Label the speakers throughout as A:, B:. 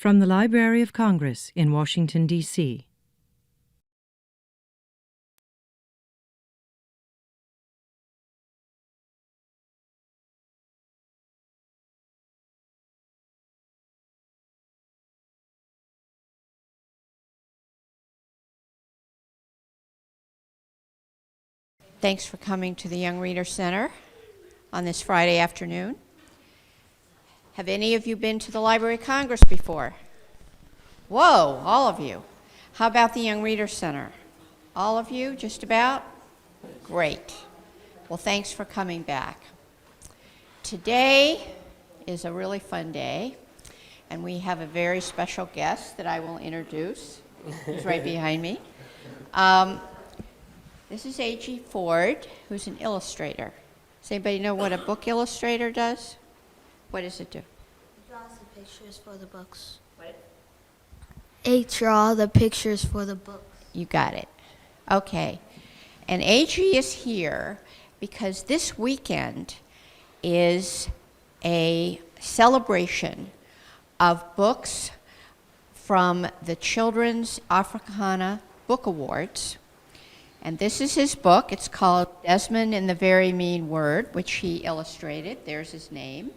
A: From the Library of Congress in Washington, D.C.
B: Thanks for coming to the Young Reader Center on this Friday afternoon. Have any of you been to the Library of Congress before? Whoa, all of you. How about the Young Reader Center? All of you, just about? Great. Well, thanks for coming back. Today is a really fun day, and we have a very special guest that I will introduce. He's right behind me. This is A.G. Ford, who's an illustrator. Does anybody know what a book illustrator does? What does it do?
C: Draws the pictures for the books.
B: What?
C: Draw the pictures for the books.
B: You got it. Okay. And A.G. is here because this weekend is a celebration of books from the Children's Africana Book Awards. And this is his book. It's called Desmond and the Very Mean Word, which he illustrated. There's his name.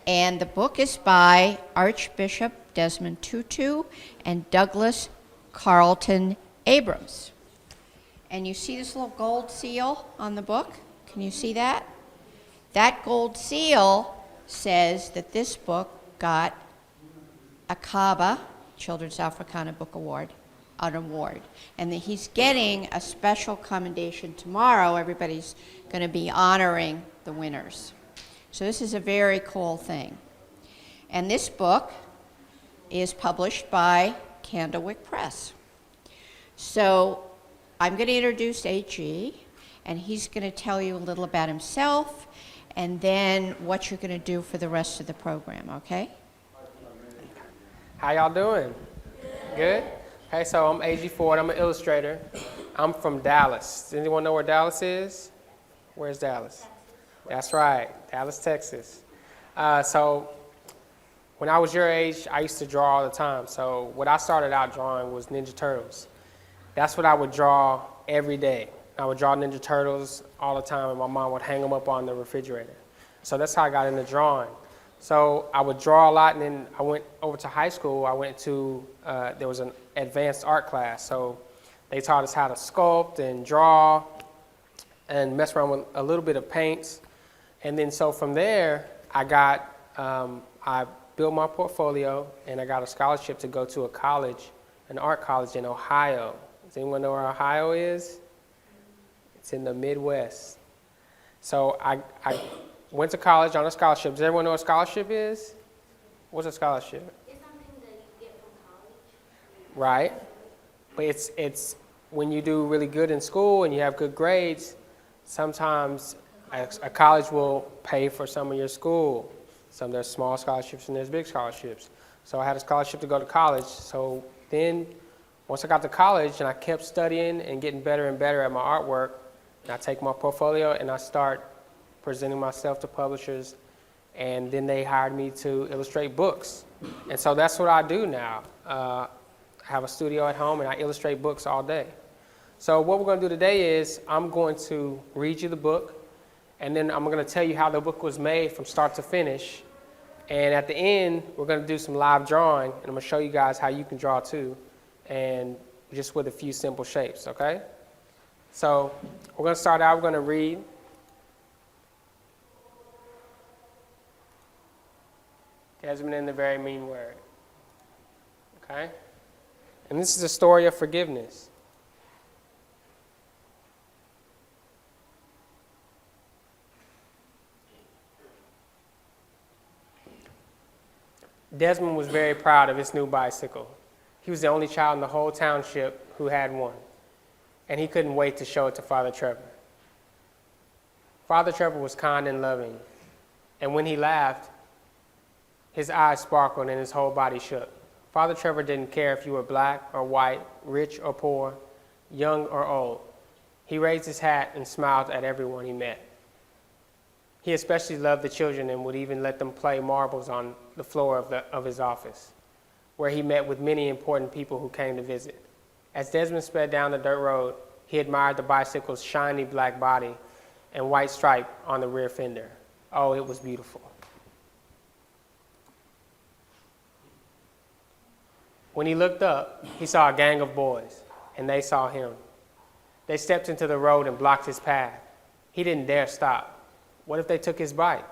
B: And the book is by Archbishop Desmond Tutu and Douglas Carlton Abrams. And you see this little gold seal on the book? Can you see that? That gold seal says that this book got a CABA, Children's Africana Book Award, an award, and that he's getting a special commendation tomorrow. Everybody's going to be honoring the winners. So this is a very cool thing. And this book is published by Candlewick Press. So I'm going to introduce A.G., and he's going to tell you a little about himself and then what you're going to do for the rest of the program, okay?
D: How y'all doing? Good? Okay, so I'm A.G. Ford. I'm an illustrator. I'm from Dallas. Does anyone know where Dallas is? Where's Dallas? That's right, Dallas, Texas. So when I was your age, I used to draw all the time. So what I started out drawing was Ninja Turtles. That's what I would draw every day. I would draw Ninja Turtles all the time, and my mom would hang them up on the refrigerator. So that's how I got into drawing. So I would draw a lot, and then I went over to high school. I went to, there was an advanced art class. So they taught us how to sculpt and draw and mess around with a little bit of paints. And then so from there, I built my portfolio, and I got a scholarship to go to a college, an art college in Ohio. Does anyone know where Ohio is? It's in the Midwest. So I went to college on a scholarship. Does everyone know what a scholarship is? What's a scholarship?
C: It's something that you get from college.
D: Right. But it's when you do really good in school and you have good grades, sometimes a college will pay for some of your school. There's small scholarships and there's big scholarships. So I had a scholarship to go to college. So then once I got to college and I kept studying and getting better and better at my artwork, and I take my portfolio and I start presenting myself to publishers, and then they hired me to illustrate books. And so that's what I do now. I have a studio at home and I illustrate books all day. So what we're going to do today is I'm going to read you the book, and then I'm going to tell you how the book was made from start to finish. And at the end, we're going to do some live drawing, and I'm going to show you guys how you can draw too, and just with a few simple shapes, okay? So we're going to start out, we're going to read. Desmond and the Very Mean Word, okay? And this is a story of forgiveness. Desmond was very proud of his new bicycle. He was the only child in the whole township who had one, and he couldn't wait to show it to Father Trevor. Father Trevor was kind and loving, and when he laughed, his eyes sparkled and his whole body shook. Father Trevor didn't care if you were black or white, rich or poor, young or old. He raised his hat and smiled at everyone he met. He especially loved the children and would even let them play marbles on the floor of his office. where he met with many important people who came to visit. As Desmond sped down the dirt road, he admired the bicycle's shiny black body and white stripe on the rear fender. Oh, it was beautiful. When he looked up, he saw a gang of boys, and they saw him. They stepped into the road and blocked his path. He didn't dare stop. What if they took his bike?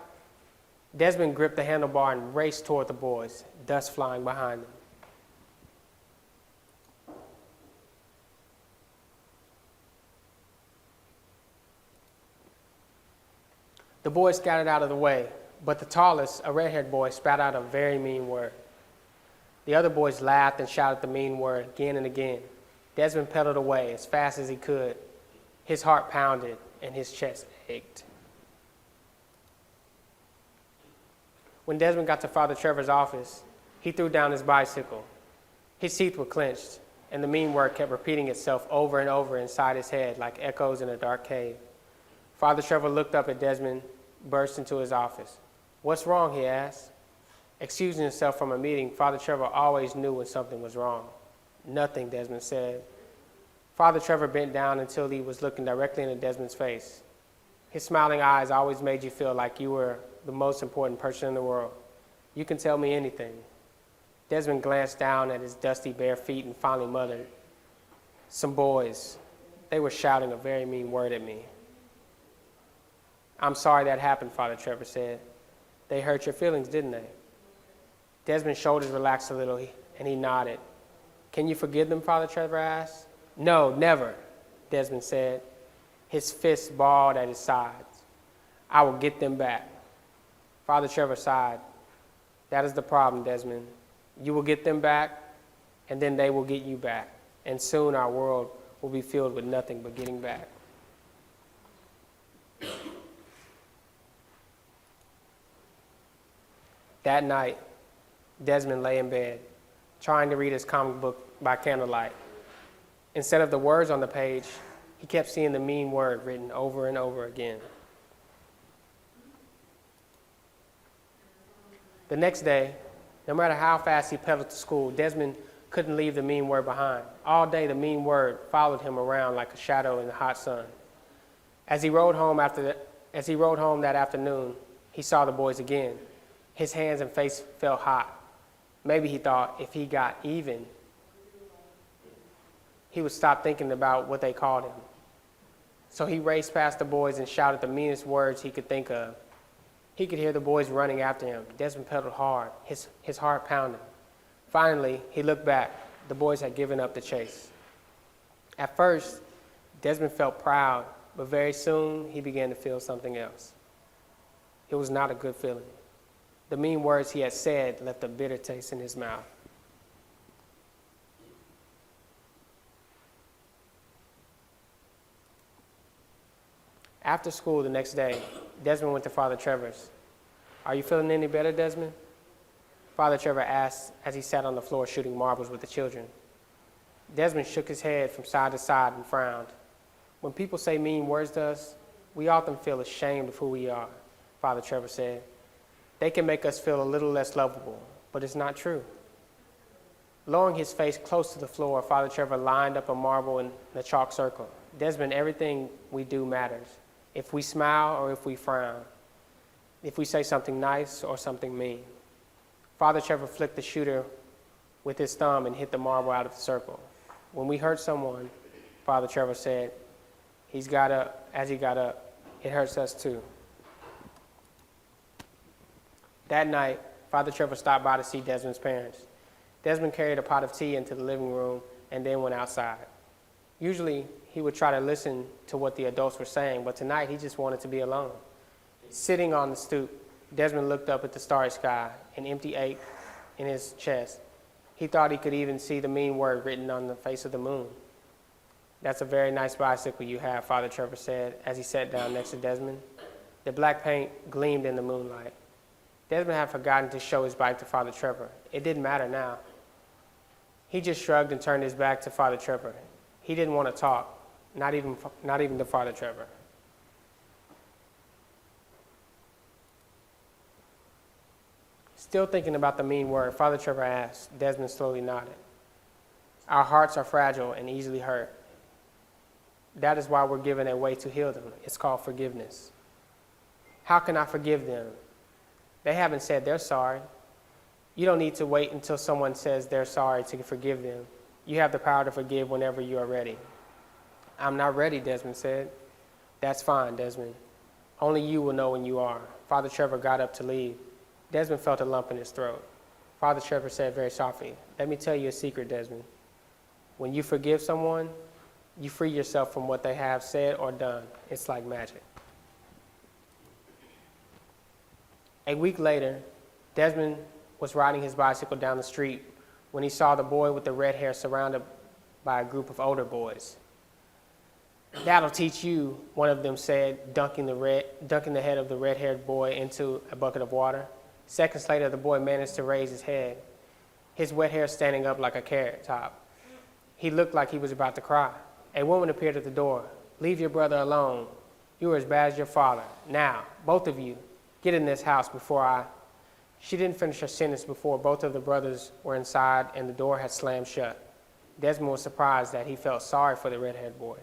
D: Desmond gripped the handlebar and raced toward the boys, dust flying behind them. The boys scattered out of the way, but the tallest, a red-haired boy, spat out a very mean word. The other boys laughed and shouted the mean word again and again. Desmond pedaled away as fast as he could. His heart pounded and his chest ached. When Desmond got to Father Trevor's office, he threw down his bicycle. His teeth were clenched, and the mean word kept repeating itself over and over inside his head like echoes in a dark cave. Father Trevor looked up at Desmond, burst into his office. "What's wrong?" he asked. Excusing himself from a meeting, Father Trevor always knew when something was wrong. "Nothing," Desmond said. Father Trevor bent down until he was looking directly into Desmond's face. His smiling eyes always made you feel like you were the most important person in the world. "You can tell me anything." Desmond glanced down at his dusty bare feet and finally muttered, "Some boys, they were shouting a very mean word at me." "I'm sorry that happened," Father Trevor said. "They hurt your feelings, didn't they?" Desmond's shoulders relaxed a little, and he nodded. "Can you forgive them?" Father Trevor asked. "No, never," Desmond said, his fists balled at his sides. "I will get them back." Father Trevor sighed. "That is the problem, Desmond. You will get them back, and then they will get you back, and soon our world will be filled with nothing but getting back." That night, Desmond lay in bed, trying to read his comic book by candlelight. Instead of the words on the page, he kept seeing the mean word written over and over again. The next day, no matter how fast he pedaled to school, Desmond couldn't leave the mean word behind. All day, the mean word followed him around like a shadow in the hot sun. As he rode home that afternoon, he saw the boys again. His hands and face felt hot. Maybe he thought if he got even, he would stop thinking about what they called him. So he raced past the boys and shouted the meanest words he could think of. He could hear the boys running after him. Desmond pedaled hard, his heart pounding. Finally, he looked back. The boys had given up the chase. At first, Desmond felt proud, but very soon he began to feel something else. It was not a good feeling. The mean words he had said left a bitter taste in his mouth. After school the next day, Desmond went to Father Trevor's. "Are you feeling any better, Desmond?" Father Trevor asked as he sat on the floor shooting marbles with the children. Desmond shook his head from side to side and frowned. "When people say mean words to us, we often feel ashamed of who we are," Father Trevor said. "They can make us feel a little less lovable, but it's not true." Lowering his face close to the floor, Father Trevor lined up a marble in the chalk circle. "Desmond, everything we do matters. If we smile or if we frown, if we say something nice or something mean." Father Trevor flicked the shooter with his thumb and hit the marble out of the circle. "When we hurt someone," Father Trevor said, as he got up, "it hurts us too." That night, Father Trevor stopped by to see Desmond's parents. Desmond carried a pot of tea into the living room and then went outside. Usually, he would try to listen to what the adults were saying, but tonight he just wanted to be alone. Sitting on the stoop, Desmond looked up at the starry sky, an empty ache in his chest. He thought he could even see the mean word written on the face of the moon. "That's a very nice bicycle you have," Father Trevor said as he sat down next to Desmond. The black paint gleamed in the moonlight. Desmond had forgotten to show his bike to Father Trevor. It didn't matter now. He just shrugged and turned his back to Father Trevor. He didn't want to talk, not even to Father Trevor. Still thinking about the mean word, Father Trevor asked. Desmond slowly nodded. Our hearts are fragile and easily hurt. That is why we're given a way to heal them. It's called forgiveness. How can I forgive them? They haven't said they're sorry. You don't need to wait until someone says they're sorry to forgive them. You have the power to forgive whenever you are ready. I'm not ready, Desmond said. That's fine, Desmond. Only you will know when you are. Father Trevor got up to leave. Desmond felt a lump in his throat. Father Trevor said very softly, let me tell you a secret, Desmond. When you forgive someone, you free yourself from what they have said or done. It's like magic. A week later, Desmond was riding his bicycle down the street when he saw the boy with the red hair surrounded by a group of older boys. That'll teach you, one of them said, dunking the head of the red-haired boy into a bucket of water. Seconds later, the boy managed to raise his head, his wet hair standing up like a carrot top. He looked like he was about to cry. A woman appeared at the door. Leave your brother alone. You are as bad as your father. Now, both of you, get in this house before I... She didn't finish her sentence before both of the brothers were inside and the door had slammed shut. Desmond was surprised that he felt sorry for the red-haired boy.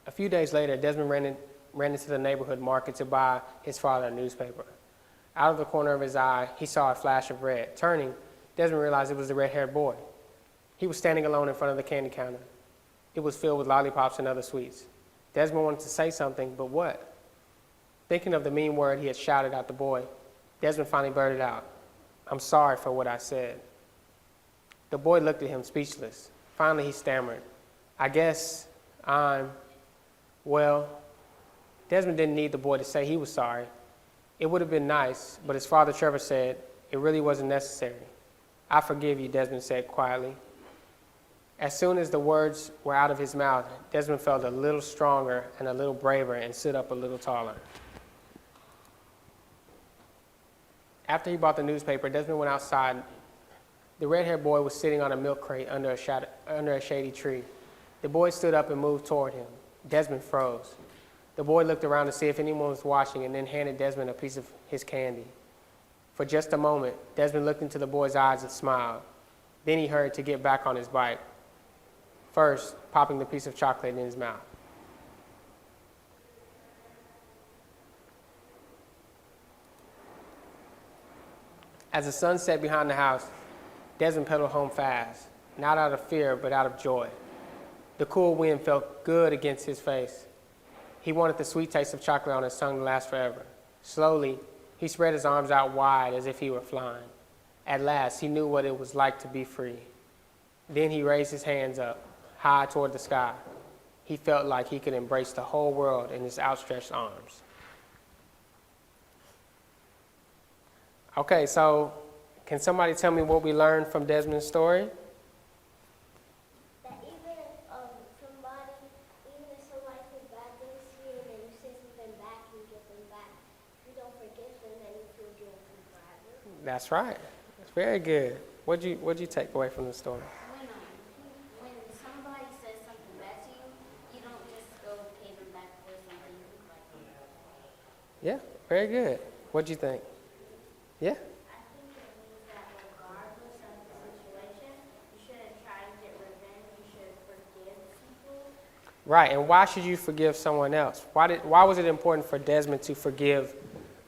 D: A few days later, Desmond ran into the neighborhood market to buy his father a newspaper. Out of the corner of his eye, he saw a flash of red. Turning, Desmond realized it was the red-haired boy. He was standing alone in front of the candy counter. It was filled with lollipops and other sweets. Desmond wanted to say something, but what? Thinking of the mean word he had shouted at the boy, Desmond finally blurted out, I'm sorry for what I said. The boy looked at him speechless. Finally, he stammered, I guess well, Desmond didn't need the boy to say he was sorry. It would have been nice, but his father Trevor said, it really wasn't necessary. I forgive you, Desmond said quietly. As soon as the words were out of his mouth, Desmond felt a little stronger and a little braver and stood up a little taller. After he bought the newspaper, Desmond went outside. The red-haired boy was sitting on a milk crate under a shady tree. The boy stood up and moved toward him. Desmond froze. The boy looked around to see if anyone was watching and then handed Desmond a piece of his candy. For just a moment, Desmond looked into the boy's eyes and smiled. Then he hurried to get back on his bike, first popping the piece of chocolate in his mouth. As the sun set behind the house, Desmond pedaled home fast, not out of fear, but out of joy. The cool wind felt good against his face. He wanted the sweet taste of chocolate on his tongue to last forever. Slowly, he spread his arms out wide as if he were flying. At last, he knew what it was like to be free. Then he raised his hands up, high toward the sky. He felt like he could embrace the whole world in his outstretched arms. Okay, so can somebody tell me what we learned from Desmond's story?
E: That even if somebody did bad things to you and then you say something back, you get them back. If you don't forgive them, then you feel guilty forever.
D: That's right. That's very good. What'd you take away from the story?
E: When somebody says something bad to you, you don't just go pay them back for something you look like them.
D: Yeah, very good. What'd you think? Yeah?
E: I think it means that regardless of the situation, you shouldn't try to get revenge. You should forgive people.
D: Right, and why should you forgive someone else? Why was it important for Desmond to forgive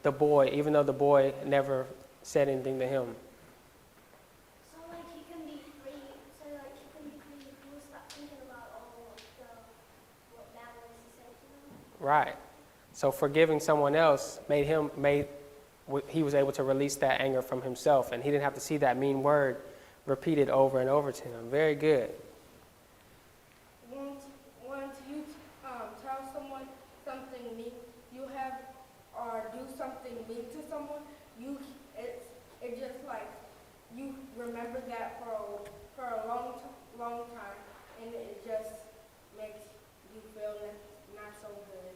D: the boy, even though the boy never said anything to him?
E: So like he can be free. So like he can be free if he will stop thinking about all what bad words he said to him.
D: Right. So forgiving someone else he was able to release that anger from himself, and he didn't have to see that mean word repeated over and over to him. Very good.
F: When you tell someone something mean, you have or do something mean to someone, it's just like you remember that for a long time, and it just makes you feel not so good.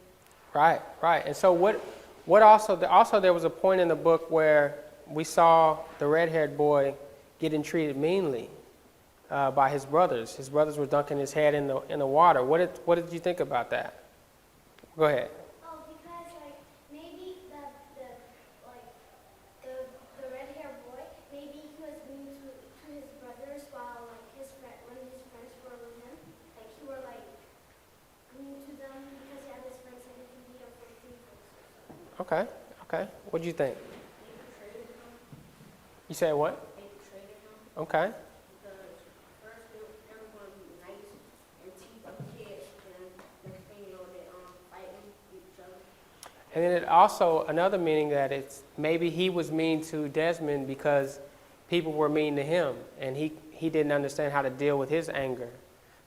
D: Right. And so what also there was a point in the book where we saw the red-haired boy getting treated meanly by his brothers. His brothers were dunking his head in the water. What did you think about that? Go ahead.
E: Oh, because
D: Okay. Okay. What do you think? You said what? Okay. And then it also, another meaning that it's maybe he was mean to Desmond because people were mean to him, and he didn't understand how to deal with his anger.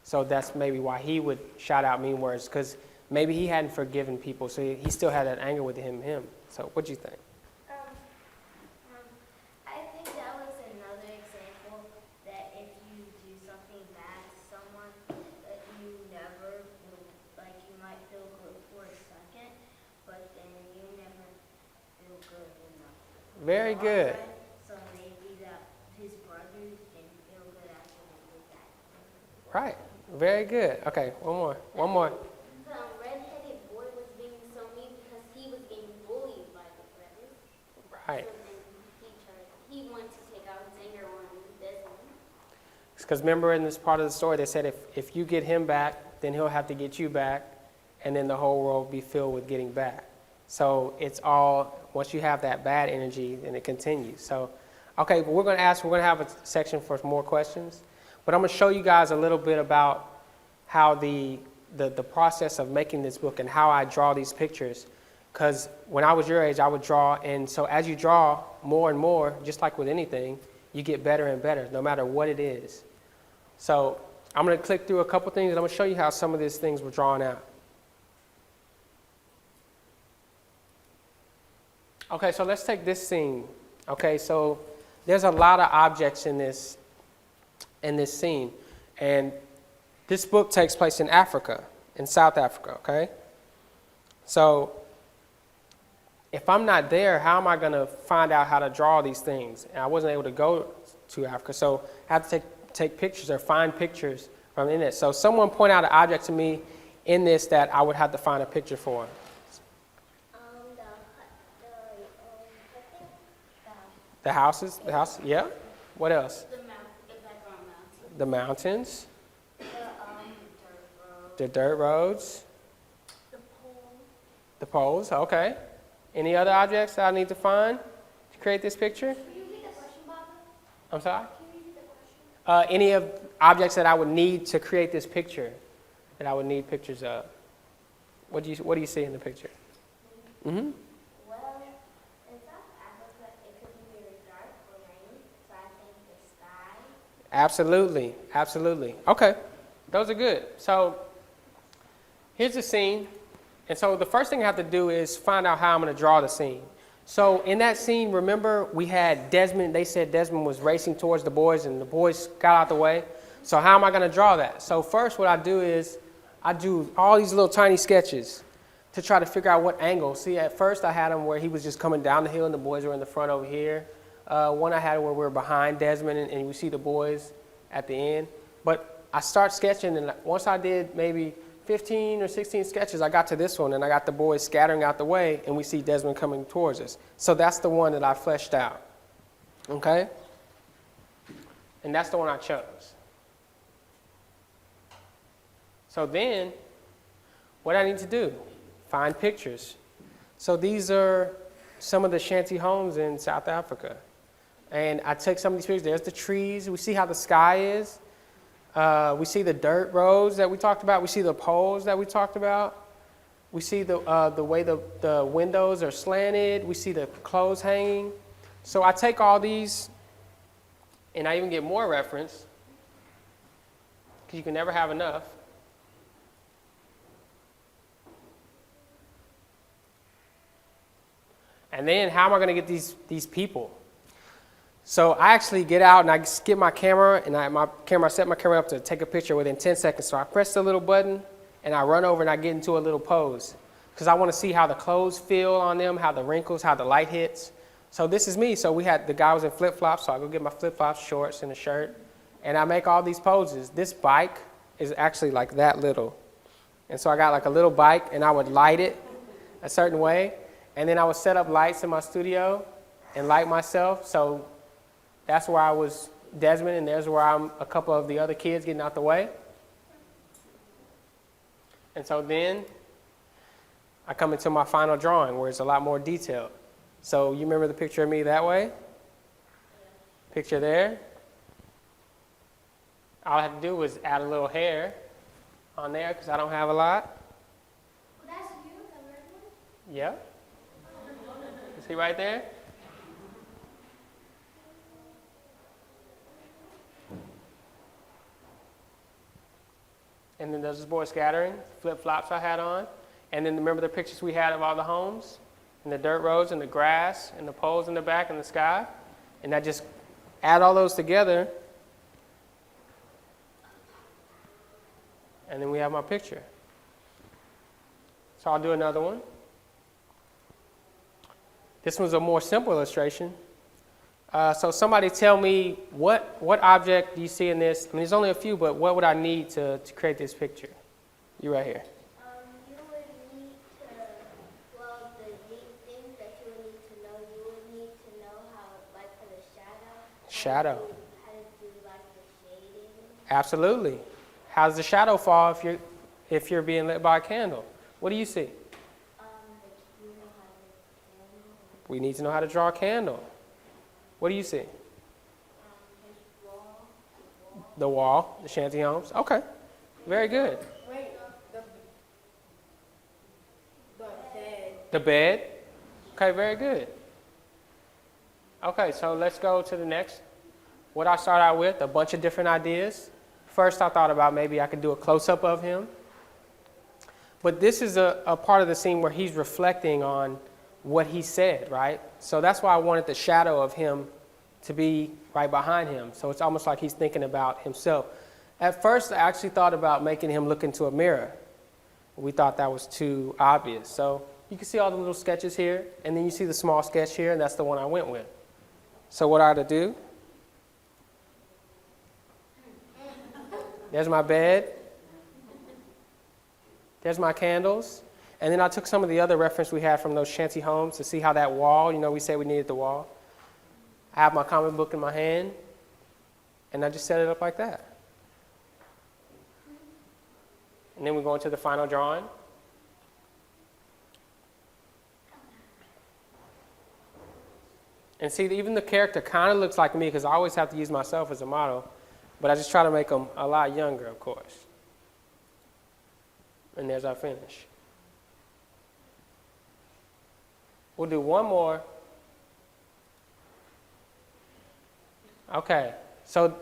D: So that's maybe why he would shout out mean words, because maybe he hadn't forgiven people, so he still had that anger with him. So what do you think?
E: I think that was another example that if you do something bad to someone, that you never, like you might feel good for a second, but then you never feel good enough.
D: Very good.
E: So maybe that his brothers didn't feel good after they did that.
D: Right. Very good. Okay, one more.
E: The redheaded boy was being so mean because he was getting bullied by the brothers.
D: Right.
E: So then he wanted to take out his anger on Desmond.
D: Because remember in this part of the story, they said if you get him back, then he'll have to get you back, and then the whole world will be filled with getting back. So it's all, once you have that bad energy, then it continues. So, okay, but we're going to have a section for more questions, but I'm going to show you guys a little bit about how the process of making this book and how I draw these pictures. Because when I was your age, I would draw, and so as you draw more and more, just like with anything, you get better and better, no matter what it is. So I'm going to click through a couple things, and I'm going to show you how some of these things were drawn out. Okay, so let's take this scene. Okay, so there's a lot of objects in this scene, and this book takes place in Africa, in South Africa, okay? So if I'm not there, how am I going to find out how to draw these things? And I wasn't able to go to Africa, so I have to take pictures or find pictures from in it. So someone point out an object to me in this that I would have to find a picture for. The houses, yeah. What else?
E: The background mountain.
D: The mountains,
E: The
D: the dirt roads,
E: The pole.
D: the poles, okay. Any other objects that I need to find to create this picture?
E: Can you repeat the question, Baba?
D: I'm sorry?
E: Can you repeat the question?
D: Any of objects that I would need to create this picture, that I would need pictures of. What do you see in the picture? Mm-hmm.
E: Well, in South Africa, it could be very dark or rainy, so I think the sky.
D: Absolutely, absolutely. Okay, those are good. So here's the scene. And so the first thing I have to do is find out how I'm going to draw the scene. So in that scene, remember we had Desmond. They said Desmond was racing towards the boys, and the boys got out the way. So how am I going to draw that? So first what I do is I do all these little tiny sketches to try to figure out what angle. See, at first I had him where he was just coming down the hill and the boys were in the front over here. One I had where we were behind Desmond and we see the boys at the end. But I start sketching, and once I did maybe 15 or 16 sketches, I got to this one, and I got the boys scattering out the way, and we see Desmond coming towards us. So that's the one that I fleshed out, okay? And that's the one I chose. So then, what I need to do? Find pictures. So these are some of the shanty homes in South Africa. And I took some of these pictures. There's the trees. We see how the sky is. We see the dirt roads that we talked about. We see the poles that we talked about. We see the way the windows are slanted. We see the clothes hanging. So I take all these, and I even get more reference, because you can never have enough. And then how am I going to get these people? So I actually get out and I get my camera, and I set my camera up to take a picture within 10 seconds. So I press the little button, and I run over and I get into a little pose, because I want to see how the clothes feel on them, how the wrinkles, how the light hits. So this is me. So the guy was in flip-flops, so I go get my flip-flops, shorts, and a shirt, and I make all these poses. This bike is actually like that little. And so I got like a little bike, and I would light it a certain way, and then I would set up lights in my studio and light myself. So that's where I was Desmond, and there's where I'm a couple of the other kids getting out the way. And so then I come into my final drawing where it's a lot more detailed. So you remember the picture of me that way? Picture there. All I had to do was add a little hair on there because I don't have a lot.
E: Well, that's you, the red one?
D: Yep. You see right there? And then there's this boy scattering, flip-flops I had on. And then remember the pictures we had of all the homes? And the dirt roads and the grass and the poles in the back and the sky? And I just add all those together. And then we have my picture. So I'll do another one. This one's a more simple illustration. So somebody tell me what object do you see in this? I mean, there's only a few, but what would I need to create this picture? You right here.
E: You would need to, well, the neat things that you would need to know, you would need to know how, like for the shadow. How to do like the shading.
D: Absolutely. How does the shadow fall if you're being lit by a candle? What do you see?
E: You know how to
D: We need to know how to draw a candle. What do you see? The wall, the shanty homes. Okay, very good.
F: Wait, the bed.
D: The bed. Okay, very good. Okay, so let's go to the next. What I start out with, a bunch of different ideas. First, I thought about maybe I could do a close-up of him. But this is a part of the scene where he's reflecting on what he said, right? So that's why I wanted the shadow of him to be right behind him. So it's almost like he's thinking about himself. At first, I actually thought about making him look into a mirror. We thought that was too obvious. So you can see all the little sketches here, and then you see the small sketch here, and that's the one I went with. So what I had to do, there's my bed, there's my candles, and then I took some of the other reference we had from those shanty homes to see how that wall, we said we needed the wall. I have my comic book in my hand, and I just set it up like that. And then we go into the final drawing. And see, even the character kind of looks like me because I always have to use myself as a model, but I just try to make them a lot younger, of course. And there's our finish. We'll do one more. Okay, so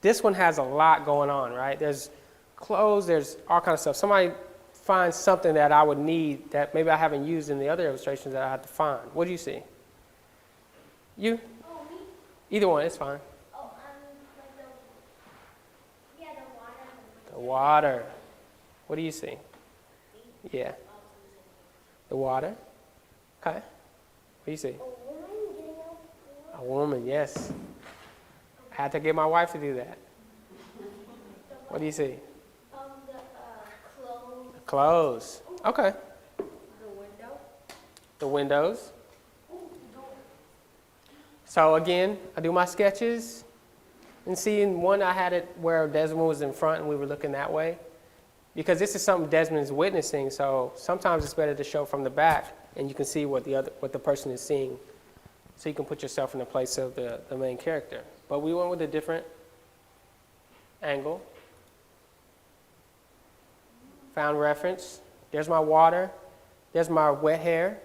D: this one has a lot going on, right? There's clothes, there's all kinds of stuff. Somebody finds something that I would need that maybe I haven't used in the other illustrations that I had to find. What do you see? You?
E: Oh, me?
D: Either one, it's fine.
E: Oh, like the water.
D: The water. What do you see? Yeah. The water. Okay. What do you see?
E: A woman getting out.
D: A woman, yes. I had to get my wife to do that. What do you see?
E: The clothes.
D: Clothes. Okay.
E: The window.
D: The windows. So again, I do my sketches. And see, in one I had it where Desmond was in front and we were looking that way. Because this is something Desmond is witnessing, so sometimes it's better to show from the back and you can see what the person is seeing. So you can put yourself in the place of the main character. But we went with a different angle. Found reference. There's my water. There's my wet hair.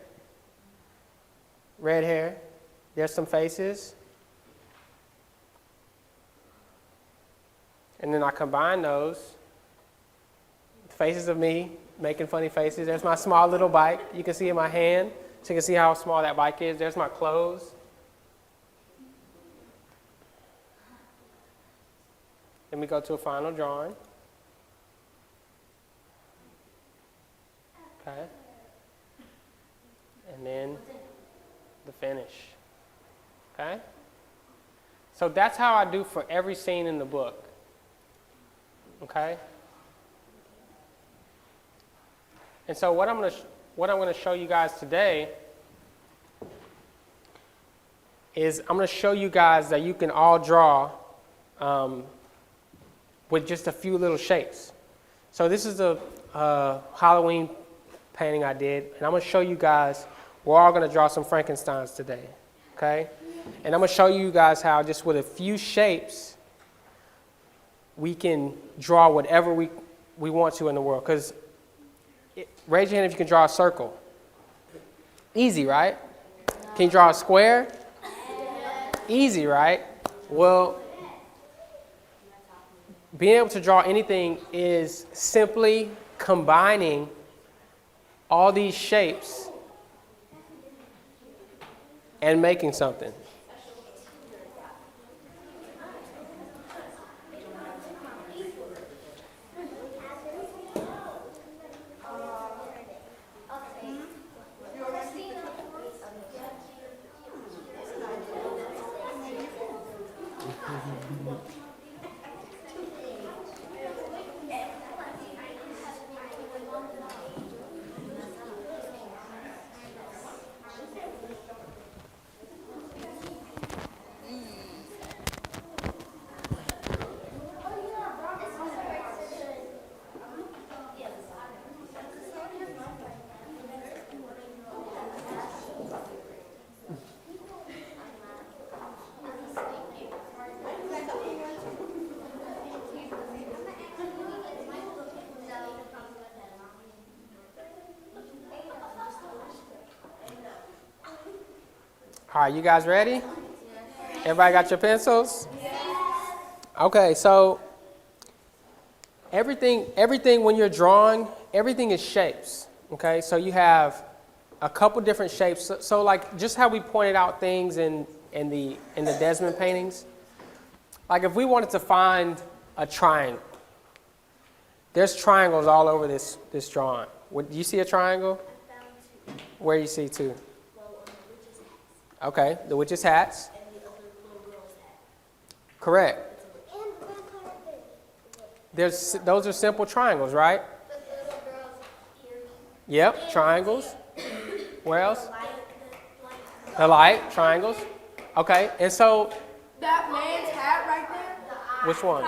D: Red hair. There's some faces. And then I combine those. Faces of me making funny faces. There's my small little bike. You can see in my hand. So you can see how small that bike is. There's my clothes. Then we go to a final drawing. Okay. And then the finish. Okay? So that's how I do for every scene in the book. Okay? And so what I'm going to show you guys today is I'm going to show you guys that you can all draw with just a few little shapes. So this is a Halloween painting I did, and I'm going to show you guys, we're all going to draw some Frankensteins today, okay? And I'm going to show you guys how just with a few shapes, we can draw whatever we want to in the world. Because raise your hand if you can draw a circle. Easy, right? Can you draw a square? Easy, right? Well, being able to draw anything is simply combining all these shapes and making something. All right, you guys ready? Everybody got your pencils? Okay, so everything when you're drawing, everything is shapes. Okay, so you have a couple different shapes. So like just how we pointed out things in the Desmond paintings. Like if we wanted to find a triangle, there's triangles all over this drawing. Do you see a triangle? Where do you see two? Okay, the witch's hats.
E: And the other little girl's hat.
D: Correct. Those are simple triangles, right?
E: The little girl's ears.
D: Yep, triangles. Where else?
E: Like,
D: The light, triangles. Okay, and so
F: That man's hat right there.
D: which one?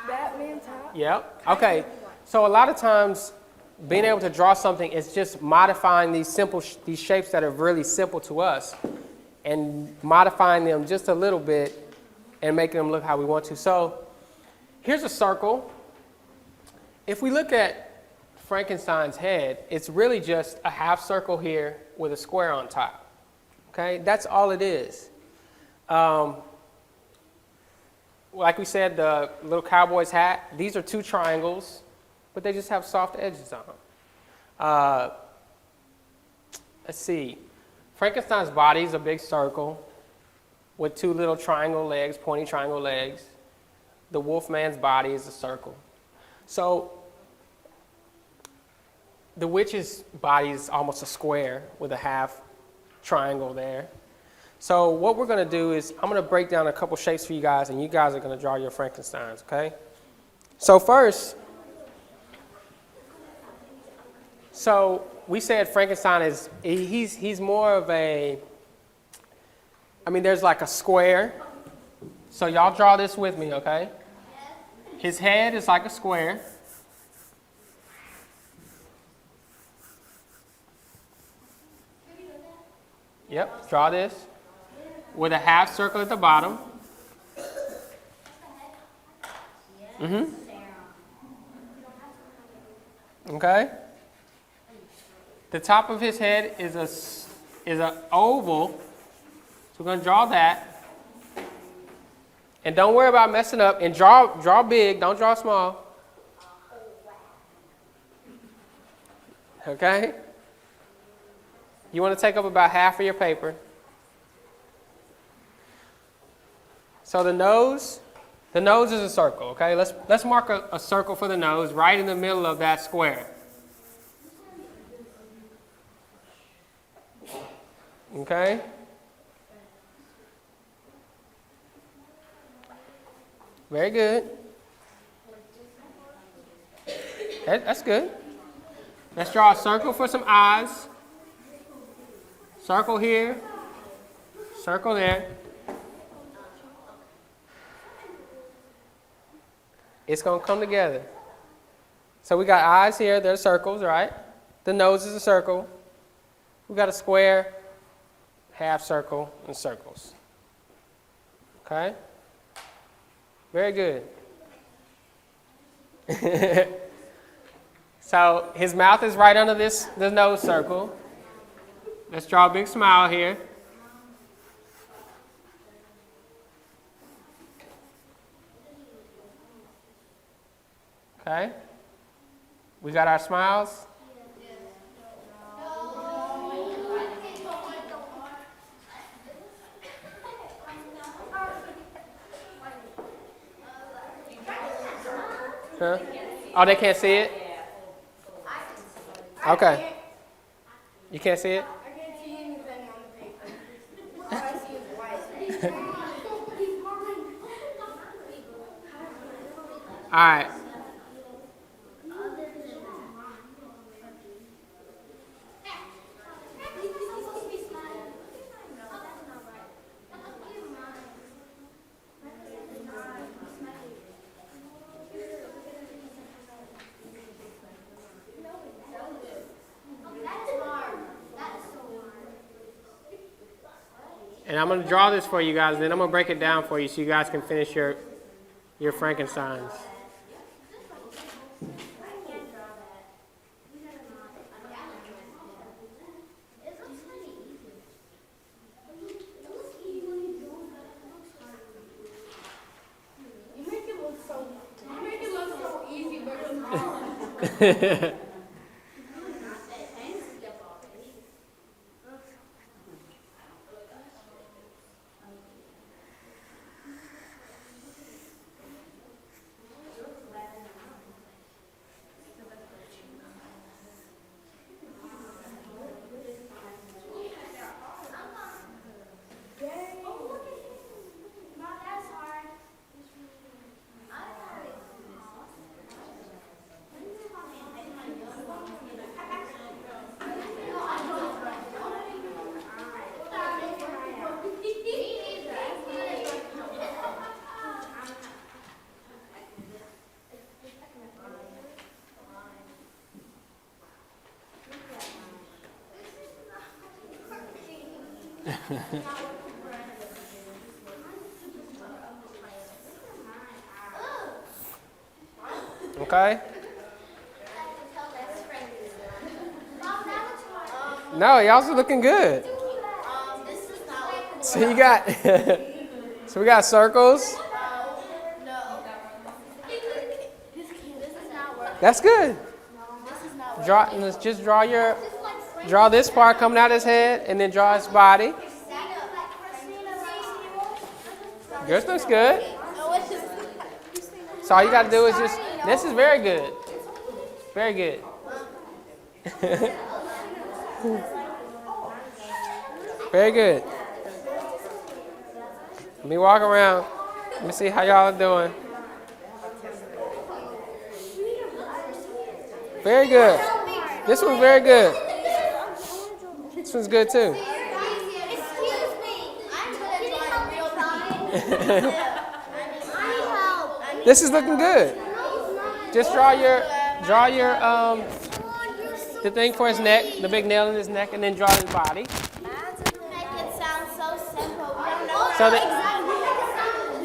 F: That man's hat.
D: Yep. Okay, so a lot of times being able to draw something is just modifying these shapes that are really simple to us and modifying them just a little bit and making them look how we want to. So here's a circle. If we look at Frankenstein's head, it's really just a half circle here with a square on top. Okay, that's all it is. Like we said, the little cowboy's hat, these are two triangles, but they just have soft edges on them. Let's see. Frankenstein's body is a big circle with two little triangle legs, pointy triangle legs. The Wolfman's body is a circle. So the witch's body is almost a square with a half triangle there. So what we're going to do is I'm going to break down a couple shapes for you guys, and you guys are going to draw your Frankensteins, okay? So first, so we said Frankenstein is, he's more of a, I mean, there's like a square. So y'all draw this with me, okay? His head is like a square. Yep, draw this with a half circle at the bottom. Okay. The top of his head is an oval. So we're going to draw that. And don't worry about messing up. And draw big. Don't draw small. Okay? You want to take up about half of your paper. So the nose is a circle, okay? Let's mark a circle for the nose right in the middle of that square. Okay? Very good. That's good. Let's draw a circle for some eyes. Circle here. Circle there. It's going to come together. So we got eyes here. They're circles, right? The nose is a circle. We got a square, half circle, and circles. Okay? Very good. So his mouth is right under the nose circle. Let's draw a big smile here. Okay? We got our smiles? Huh? Oh, they can't see it? Okay. You can't see it?
F: I can't see anything on the paper. All I see is white.
D: All right. And I'm going to draw this for you guys, and then I'm going to break it down for you so you guys can finish your Frankensteins.
F: You make it look so easy, but it's hard.
D: Okay? No, y'all's are looking good. So you got, so we got circles. That's good. Just draw this part coming out of his head, and then draw his body. Yours looks good. So all you got to do is this is very good. Very good. Very good. Let me walk around. Let me see how y'all are doing. Very good. This one's very good. This one's good too.
E: Excuse me. I'm going to draw
D: This is looking good. Just draw your the thing for his neck, the big nail in his neck, and then draw his body.
E: Make it sound so simple. We don't know
D: So
E: we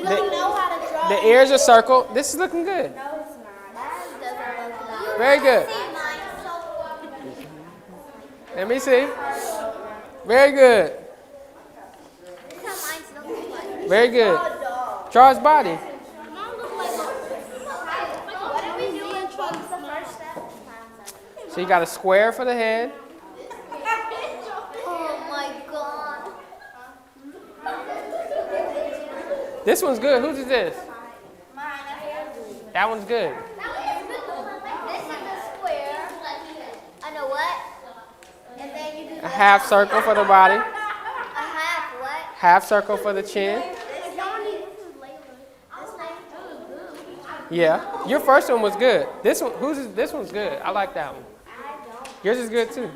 E: don't know how to draw.
D: the ears are circled. This is looking good.
E: No, it's not. That doesn't look like.
D: Very good. Let me see. Very good. Very good. Draw his body.
E: What are we doing? What's the first step?
D: So you got a square for the head.
E: Oh my god.
D: This one's good. Whose is this? That one's good.
E: This is a square. I know what? And then you do
D: A half circle for the body.
E: a half what?
D: Half circle for the chin. Yeah. Your first one was good. This one's good. I like that one. Yours is good too.
E: And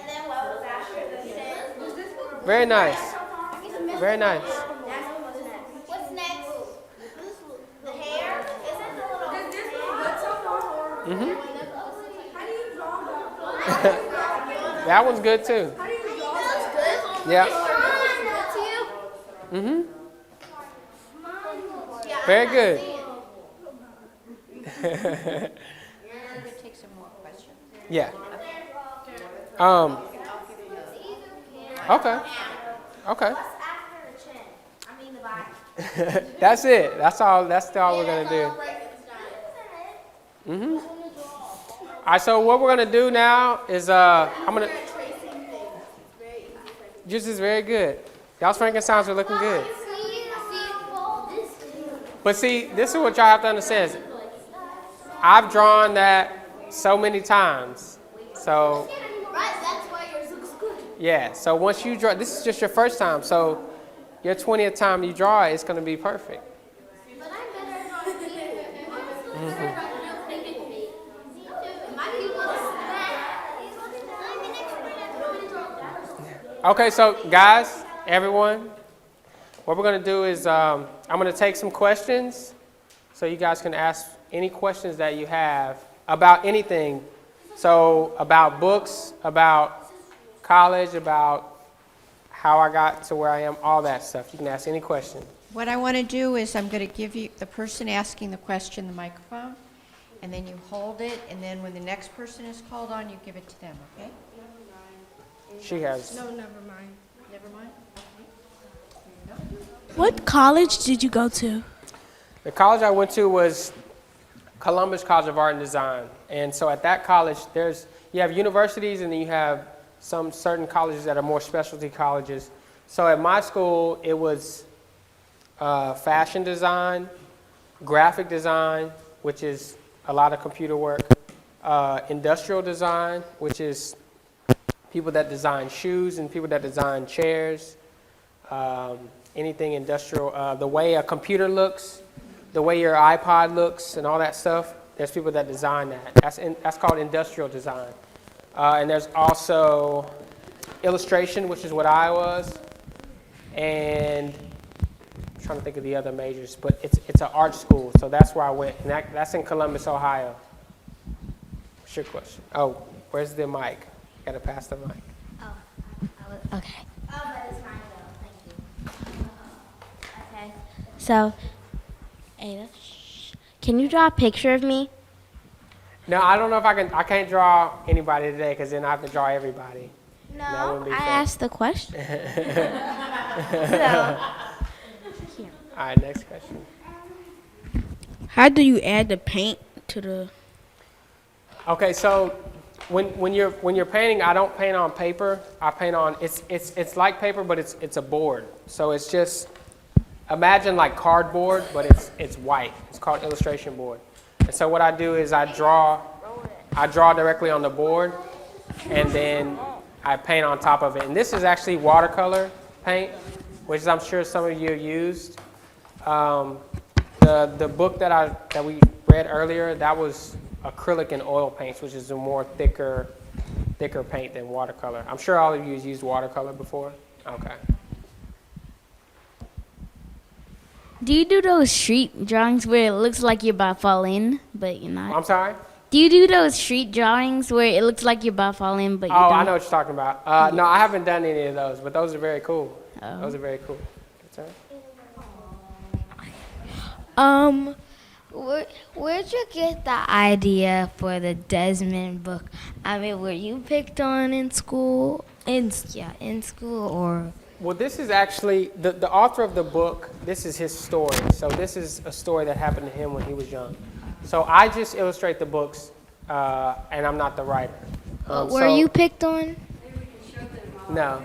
E: then what was after the chin?
D: Very nice. Very nice.
E: What's next? The hair? Is it the little
F: Does this one look so hard?
D: Mm-hmm.
F: How do you draw
D: That one's good too. Yeah. Mm-hmm. Very good.
B: Take some more questions.
D: Yeah. Okay. Okay. That's it. That's all we're gonna do. Mm-hmm. All right. So what we're gonna do now is I'm gonna. Yours is very good. Y'all's Frankensteins are looking good. But see, this is what y'all have to understand. I've drawn that so many times. So yeah. So once you draw, this is just your first time. So your 20th time you draw it, it's going to be perfect. Okay, so guys, everyone, what we're going to do is I'm going to take some questions so you guys can ask any questions that you have about anything. So about books, about college, about how I got to where I am, all that stuff. You can ask any question.
B: What I want to do is I'm going to give you, the person asking the question, the microphone, and then you hold it, and then when the next person is called on, you give it to them, okay?
D: She has.
F: No, never mind.
B: Never mind?
G: What college did you go to?
D: The college I went to was Columbus College of Art and Design. And so at that college, you have universities and then you have some certain colleges that are more specialty colleges. So at my school, it was fashion design, graphic design, which is a lot of computer work, industrial design, which is people that design shoes and people that design chairs, anything industrial, the way a computer looks, the way your iPod looks and all that stuff, there's people that design that. That's called industrial design. And there's also illustration, which is what I was, and I'm trying to think of the other majors, but it's an art school, so that's where I went, and that's in Columbus, Ohio. What's your question? Oh, where's the mic? Got to pass the mic.
E: Okay. Oh, but it's mine though. Thank you. Okay. So, Ada, can you draw a picture of me?
D: No, I don't know if I can. I can't draw anybody today because then I have to draw everybody.
E: No, I asked the question.
D: All right, next question.
G: How do you add the paint to the?
D: Okay, so when you're painting, I don't paint on paper. I paint on it's like paper, but it's a board. So it's just imagine like cardboard, but it's white. It's called illustration board. And so what I do is I draw directly on the board, and then I paint on top of it. And this is actually watercolor paint, which I'm sure some of you have used. The book that we read earlier, that was acrylic and oil paints, which is a more thicker paint than watercolor. I'm sure all of you have used watercolor before. Okay.
H: Do you do those street drawings where it looks like you're about to fall in, but you're not?
D: I'm sorry?
H: Do you do those street drawings where it looks like you're about to fall in, but you don't?
D: I know what you're talking about. No, I haven't done any of those, but those are very cool.
H: Oh.
D: Those are very cool. Sorry?
C: Where'd you get the idea for the Desmond book? I mean, were you picked on in school? In school, or?
D: Well, this is actually, the author of the book, this is his story. So this is a story that happened to him when he was young. So I just illustrate the books, and I'm not the writer.
C: Were you picked on?
D: No.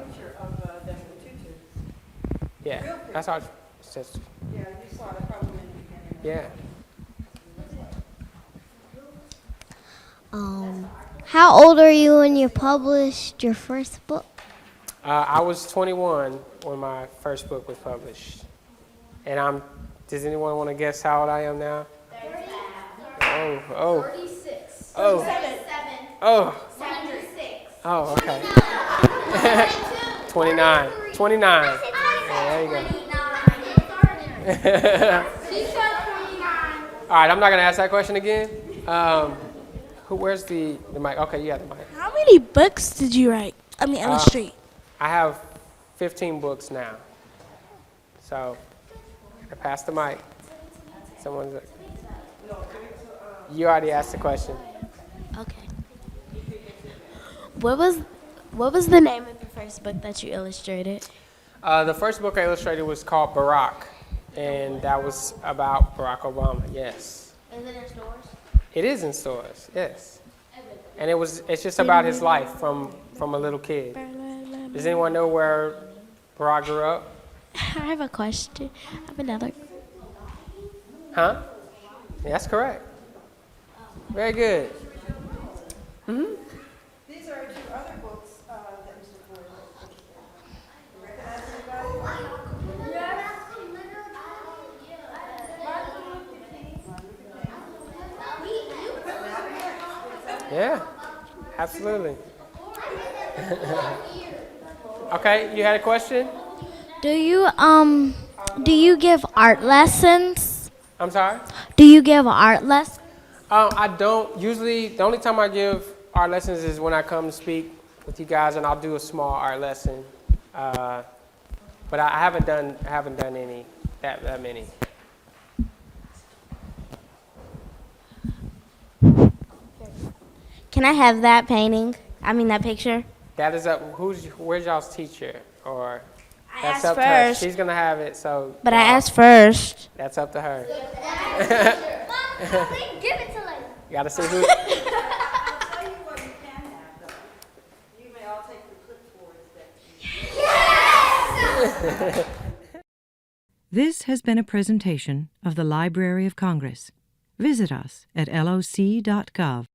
D: Yeah, that's how it says.
F: Yeah, you saw the problem in the beginning.
D: Yeah.
C: How old are you when you published your first book?
D: I was 21 when my first book was published. And does anyone want to guess how old I am now? 36. Oh. 37. Oh. 76. Oh, okay. 29. 29. Yeah, there you go. All right, I'm not going to ask that question again. Where's the mic? Okay, you have the mic.
G: How How many books did you write? Illustrate.
D: I have 15 books now. So, I passed the mic. Someone's. You already asked the question.
H: Okay. What was the name of the first book that you illustrated?
D: The first book I illustrated was called Barack, and that was about Barack Obama. Yes.
E: Is it in stores?
D: It is in stores. Yes. And it's just about his life from a little kid. Does anyone know where Barack grew up?
H: I have a question. I have another.
D: Huh? Yeah, that's correct. Very good.
I: These are two other books that Mr. Ford wrote. You recognize anybody?
D: Yeah, absolutely. Okay, you had a question?
H: Do you give art lessons?
D: I'm sorry?
H: Do you give art lessons?
D: I don't. Usually, the only time I give art lessons is when I come to speak with you guys, and I'll do a small art lesson. But I haven't done any that many.
H: Can I have that painting? That picture?
D: That is up. Where's y'all's teacher? Or
H: I
D: that's
H: asked
D: up to her.
H: first.
D: She's gonna have it. So.
H: But I asked first.
D: That's up to her.
E: Mom, give it to Layla.
D: You gotta see who.
I: I'll tell you what you can have, though. You may all take the clipboards that.
A: This has been a presentation of the Library of Congress. Visit us at loc.gov.